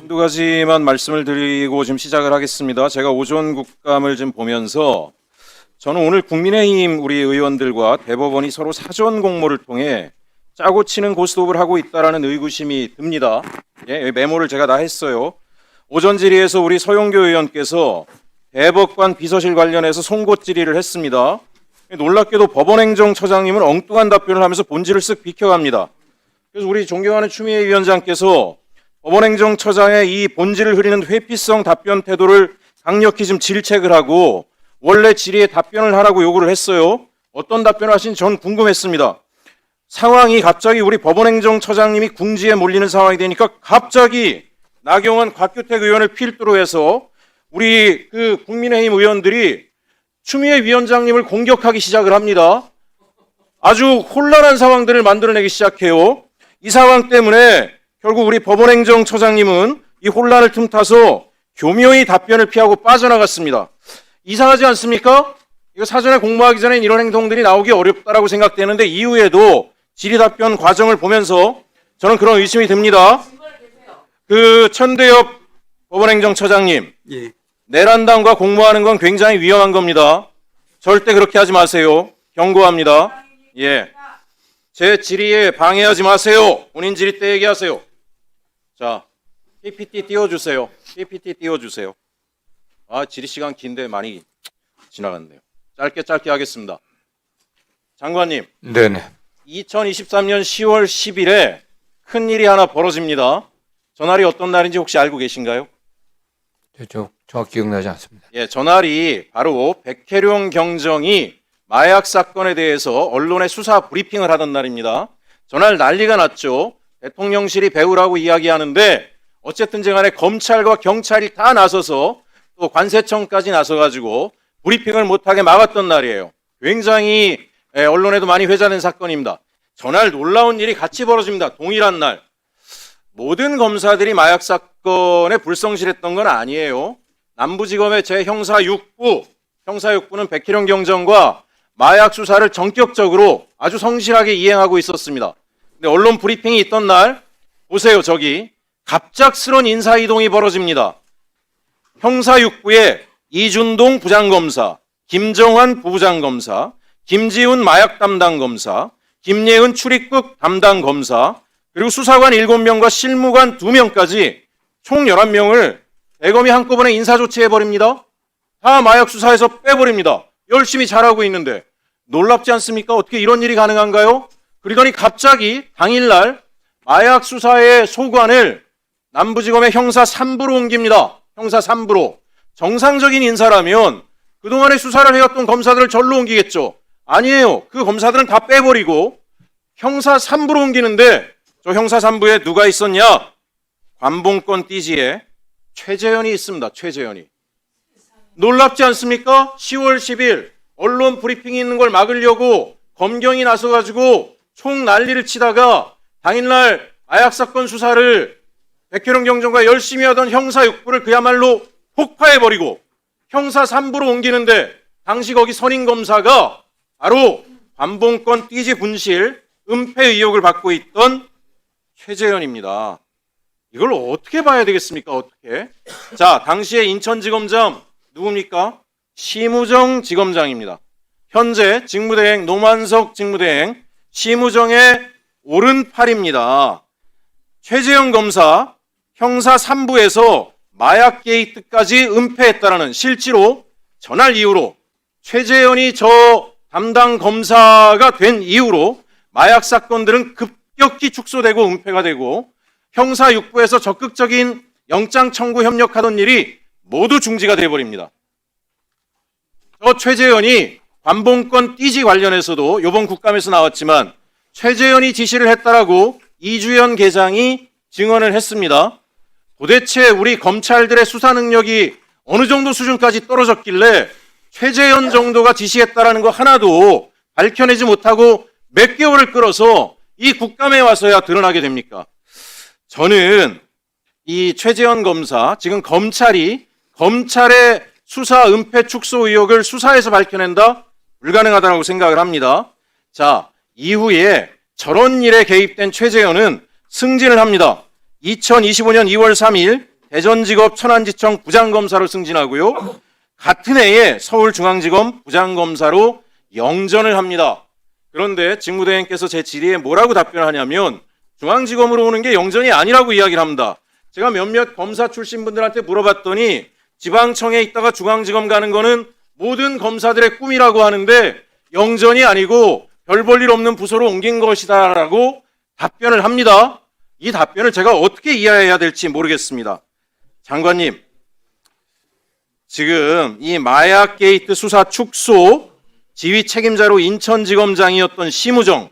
한두 가지만 말씀을 드리고 지금 시작을 하겠습니다. 제가 오전 국감을 좀 보면서 저는 오늘 국민의힘 우리 의원들과 대법원이 서로 사전 공모를 통해 짜고 치는 고스톱을 하고 있다라는 의구심이 듭니다. 예, 메모를 제가 다 했어요. 오전 질의에서 우리 서용교 의원께서 대법관 비서실 관련해서 송곳 질의를 했습니다. 놀랍게도 법원행정처장님은 엉뚱한 답변을 하면서 본질을 쓱 비켜갑니다. 그래서 우리 존경하는 추미애 위원장께서 법원행정처장의 이 본질을 흐리는 회피성 답변 태도를 강력히 좀 질책을 하고 원래 질의에 답변을 하라고 요구를 했어요. 어떤 답변을 하신지 전 궁금했습니다. 상황이 갑자기 우리 법원행정처장님이 궁지에 몰리는 상황이 되니까 갑자기 나경원, 곽규택 의원을 필두로 해서 우리 그 국민의힘 의원들이 추미애 위원장님을 공격하기 시작을 합니다. 아주 혼란한 상황들을 만들어내기 시작해요. 이 상황 때문에 결국 우리 법원행정처장님은 이 혼란을 틈타서 교묘히 답변을 피하고 빠져나갔습니다. 이상하지 않습니까? 이거 사전에 공모하기 전에 이런 행동들이 나오기 어렵다라고 생각되는데 이후에도 질의 답변 과정을 보면서 저는 그런 의심이 듭니다. 그 천대엽 법원행정처장님, 예. 내란당과 공모하는 건 굉장히 위험한 겁니다. 절대 그렇게 하지 마세요. 경고합니다. 예. 제 질의에 방해하지 마세요. 본인 질의 때 얘기하세요. 자, PPT 띄워주세요. PPT 띄워주세요. 아, 질의 시간 긴데 많이 지나갔네요. 짧게 하겠습니다. 장관님. 네네. 2023년 10월 10일에 큰일이 하나 벌어집니다. 전날이 어떤 날인지 혹시 알고 계신가요? 저 정확히 기억나지 않습니다. 예, 전날이 바로 백혜룡 경정이 마약 사건에 대해서 언론에 수사 브리핑을 하던 날입니다. 전날 난리가 났죠. 대통령실이 배우라고 이야기하는데 어쨌든 간에 검찰과 경찰이 다 나서서 또 관세청까지 나서가지고 브리핑을 못하게 막았던 날이에요. 굉장히 언론에도 많이 회자된 사건입니다. 전날 놀라운 일이 같이 벌어집니다. 동일한 날. 모든 검사들이 마약 사건에 불성실했던 건 아니에요. 남부지검의 제형사 6부, 형사 6부는 백혜룡 경정과 마약 수사를 전격적으로 아주 성실하게 이행하고 있었습니다. 근데 언론 브리핑이 있던 날 보세요. 저기 갑작스런 인사이동이 벌어집니다. 형사 6부에 이준동 부장검사, 김정환 부부장검사, 김지훈 마약 담당 검사, 김예은 출입국 담당 검사, 그리고 수사관 7명과 실무관 2명까지 총 11명을 대검이 한꺼번에 인사조치해버립니다. 다 마약 수사에서 빼버립니다. 열심히 잘하고 있는데 놀랍지 않습니까? 어떻게 이런 일이 가능한가요? 그러더니 갑자기 당일날 마약 수사의 소관을 남부지검의 형사 3부로 옮깁니다. 형사 3부로. 정상적인 인사라면 그동안에 수사를 해왔던 검사들을 절로 옮기겠죠. 아니에요. 그 검사들은 다 빼버리고 형사 3부로 옮기는데 저 형사 3부에 누가 있었냐? 관봉권 띠지에 최재현이 있습니다. 최재현이. 놀랍지 않습니까? 10월 10일 언론 브리핑이 있는 걸 막으려고 검경이 나서가지고 총 난리를 치다가 당일날 마약 사건 수사를 백혜룡 경정과 열심히 하던 형사 6부를 그야말로 폭파해버리고 형사 3부로 옮기는데 당시 거기 선임 검사가 바로 관봉권 띠지 분실 은폐 의혹을 받고 있던 최재현입니다. 이걸 어떻게 봐야 되겠습니까? 어떻게? 자, 당시에 인천지검장 누굽니까? 심우정 지검장입니다. 현재 직무대행 노만석 직무대행 심우정의 오른팔입니다. 최재형 검사 형사 3부에서 마약 게이트까지 은폐했다라는 실제로 전날 이후로 최재현이 저 담당 검사가 된 이후로 마약 사건들은 급격히 축소되고 은폐가 되고 형사 6부에서 적극적인 영장 청구 협력하던 일이 모두 중지가 되어버립니다. 저 최재현이 관봉권 띠지 관련해서도 이번 국감에서 나왔지만 최재현이 지시를 했다라고 이주연 계장이 증언을 했습니다. 도대체 우리 검찰들의 수사 능력이 어느 정도 수준까지 떨어졌길래 최재현 정도가 지시했다라는 거 하나도 밝혀내지 못하고 몇 개월을 끌어서 이 국감에 와서야 드러나게 됩니까? 저는 이 최재현 검사, 지금 검찰의 수사 은폐 축소 의혹을 수사에서 밝혀낸다? 불가능하다고 생각을 합니다. 자, 이후에 저런 일에 개입된 최재현은 승진을 합니다. 2025년 2월 3일 대전지법 천안지청 부장검사로 승진하고요. 같은 해에 서울중앙지검 부장검사로 영전을 합니다. 그런데 직무대행께서 제 질의에 뭐라고 답변하냐면 중앙지검으로 오는 게 영전이 아니라고 이야기를 합니다. 제가 몇몇 검사 출신 분들한테 물어봤더니 지방청에 있다가 중앙지검 가는 거는 모든 검사들의 꿈이라고 하는데 영전이 아니고 별 볼 일 없는 부서로 옮긴 것이다라고 답변을 합니다. 이 답변을 제가 어떻게 이해해야 될지 모르겠습니다. 장관님, 지금 이 마약 게이트 수사 축소 지휘 책임자로 인천지검장이었던 심우정,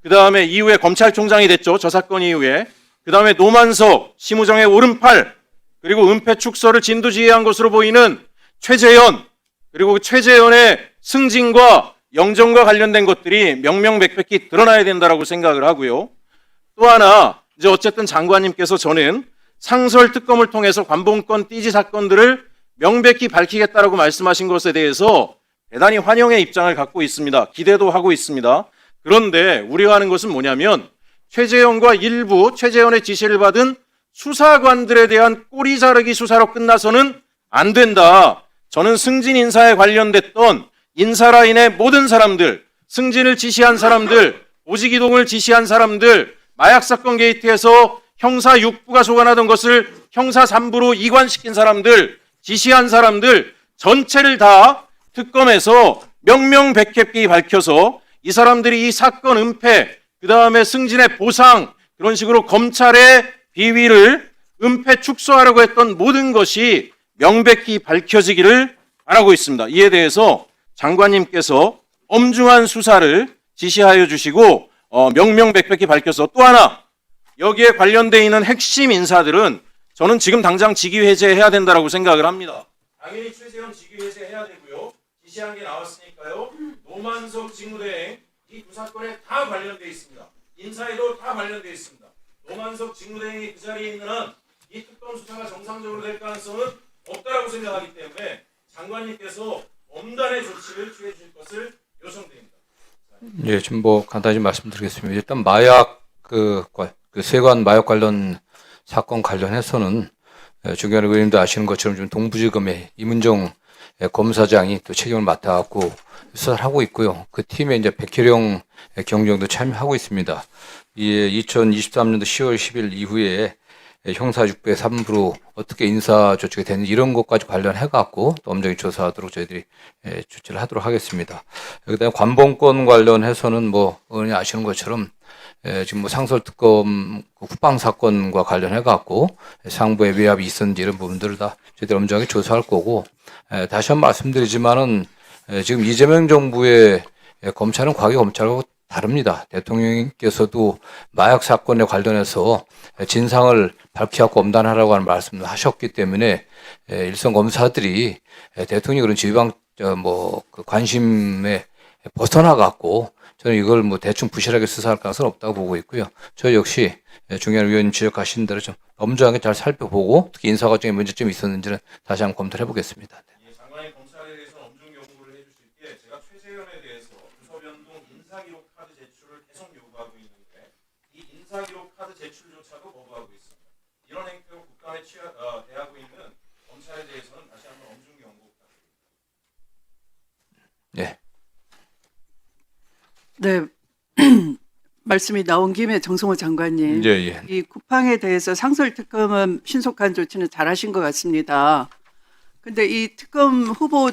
그 다음에 이후에 검찰총장이 됐죠. 저 사건 이후에. 그 다음에 노만석, 심우정의 오른팔, 그리고 은폐 축소를 진두지휘한 것으로 보이는 최재현, 그리고 최재현의 승진과 영전과 관련된 것들이 명명백백히 드러나야 된다라고 생각을 하고요. 또 하나, 이제 어쨌든 장관님께서 저는 상설특검을 통해서 관봉권 띠지 사건들을 명백히 밝히겠다라고 말씀하신 것에 대해서 대단히 환영의 입장을 갖고 있습니다. 기대도 하고 있습니다. 그런데 우려하는 것은 뭐냐면 최재현과 일부 최재현의 지시를 받은 수사관들에 대한 꼬리 자르기 수사로 끝나서는 안 된다. 저는 승진 인사에 관련됐던 인사라인의 모든 사람들, 승진을 지시한 사람들, 보직 이동을 지시한 사람들, 마약 사건 게이트에서 형사 6부가 소관하던 것을 형사 3부로 이관시킨 사람들, 지시한 사람들 전체를 다 특검에서 명명백백히 밝혀서 이 사람들이 이 사건 은폐, 그 다음에 승진의 보상, 그런 식으로 검찰의 비위를 은폐 축소하려고 했던 모든 것이 명백히 밝혀지기를 바라고 있습니다. 이에 대해서 장관님께서 엄중한 수사를 지시하여 주시고 명명백백히 밝혀서 또 하나 여기에 관련되어 있는 핵심 인사들은 저는 지금 당장 직위 해제해야 된다고 생각을 합니다. 당연히 최재현 직위 해제해야 되고요. 지시한 게 나왔으니까요. 노만석 직무대행 이 두 사건에 다 관련되어 있습니다. 인사에도 다 관련되어 있습니다. 노만석 직무대행이 그 자리에 있는 한 이 특검 수사가 정상적으로 될 가능성은 없다라고 생각하기 때문에 장관님께서 엄단의 조치를 취해 주실 것을 요청드립니다. 예, 좀 뭐 간단히 말씀드리겠습니다. 일단 마약 그 세관 마약 관련 사건 관련해서는 중요한 의원님도 아시는 것처럼 좀 동부지검의 이문정 검사장이 또 책임을 맡아갖고 수사를 하고 있고요. 그 팀에 이제 백혜령 경정도 참여하고 있습니다. 이 2023년도 10월 10일 이후에 형사 6배 3부로 어떻게 인사 조치가 되는지 이런 것까지 관련해갖고 또 엄정히 조사하도록 저희들이 조치를 하도록 하겠습니다. 그다음에 관봉권 관련해서는 뭐 의원이 아시는 것처럼 지금 뭐 상설특검 후방 사건과 관련해갖고 상부의 외압이 있었는지 이런 부분들을 다 저희들이 엄정하게 조사할 거고 다시 한번 말씀드리지만은 지금 이재명 정부의 검찰은 과거 검찰하고 다릅니다. 대통령께서도 마약 사건에 관련해서 진상을 밝히고 엄단하라고 하는 말씀을 하셨기 때문에 일선 검사들이 대통령이 그런 지휘방 그 관심에 벗어나 갖고 저는 이걸 뭐 대충 부실하게 수사할 가능성은 없다고 보고 있고요. 저 역시 중요한 위원님 지적하신 대로 좀 엄정하게 잘 살펴보고 특히 인사 과정에 문제점이 있었는지는 다시 한번 검토를 해보겠습니다. 장관이 검찰에 대해서 엄중 요구를 해주실 때 제가 최재현에 대해서 부서 변동 인사기록 카드 제출을 계속 요구하고 있는데 이 인사기록 카드 제출조차도 거부하고 있습니다. 이런 행태로 국감에 대하고 있는 검찰에 대해서는 다시 한번 엄중 경고 부탁드립니다. 예. 네. 말씀이 나온 김에 정성호 장관님, 예. 이 쿠팡에 대해서 상설특검은 신속한 조치는 잘하신 것 같습니다. 근데 이 특검 후보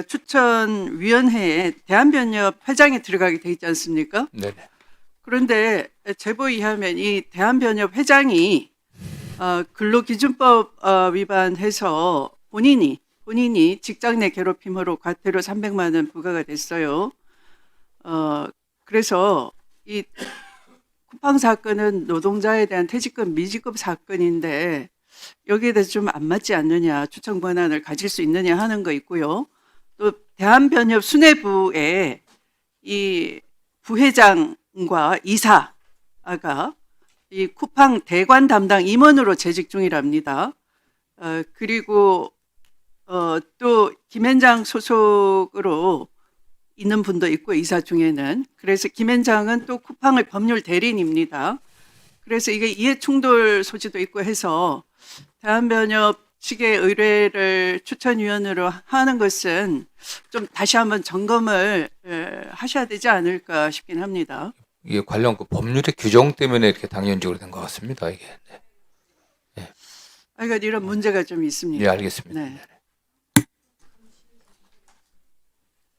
추천위원회에 대한변협 회장이 들어가게 돼 있지 않습니까? 네. 그런데 제보에 의하면 이 대한변협 회장이 근로기준법 위반해서 본인이 직장 내 괴롭힘으로 과태료 300만 원 부과가 됐어요. 그래서 이 쿠팡 사건은 노동자에 대한 퇴직금 미지급 사건인데 여기에 대해서 좀 안 맞지 않느냐, 추천 권한을 가질 수 있느냐 하는 거 있고요. 또 대한변협 수뇌부에 이 부회장과 이사가 이 쿠팡 대관 담당 임원으로 재직 중이랍니다. 그리고 또 김현장 소속으로 있는 분도 있고 이사 중에는. 그래서 김현장은 또 쿠팡의 법률 대리인입니다. 그래서 이게 이해 충돌 소지도 있고 해서 대한변협 측의 의뢰를 추천위원으로 하는 것은 좀 다시 한번 점검을 하셔야 되지 않을까 싶긴 합니다. 이게 관련 그 법률의 규정 때문에 이렇게 당연적으로 된 것 같습니다. 이게. 네. 그러니까 이런 문제가 좀 있습니다. 네, 알겠습니다. 네.